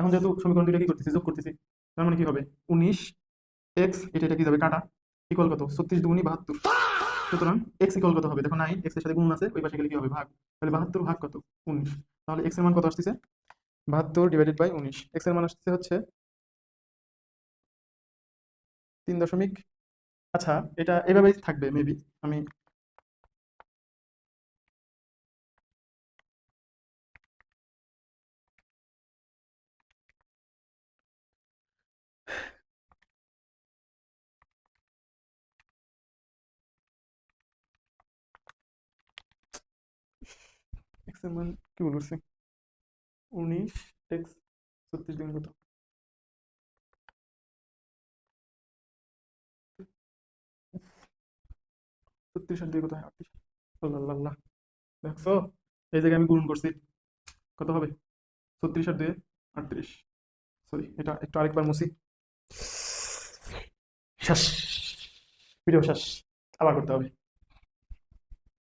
এখন যেহেতু সমীকরণ দুইটা কি করতেছি, যোগ করতেছি, তার মানে কি হবে 19 এক্স, এটা কি যাবে কাটা, ইকুয়াল কত 36 দুগুণী 72। সুতরাং এক্স ইকুয়াল কত হবে, দেখো 9 এক্স এর সাথে গুণ আছে, ওই পাশে গেলে কি হবে ভাগ, তাহলে 72 ভাগ কত 19। তাহলে এক্স এর মান কত আসতেছে 72 ডিভাইডেড বাই 19, এক্স এর মান আসতেছে হচ্ছে 3 দশমিক, আচ্ছা এটা এভাবেই থাকবে মেবি, আমি এক্স এর মান কি ভুল করছি, 19 এক্স 36 দিন কত, 36 আর 2 কত হয় 38। আল্লাহ আল্লাহ আল্লাহ। দেখছো, এই জায়গায় আমি গুণ করছি, কত হবে 36 আর 2 38। সরি, এটা একটু আরেকবার মুছি। শেষ, ভিডিও শেষ, আবার করতে হবে।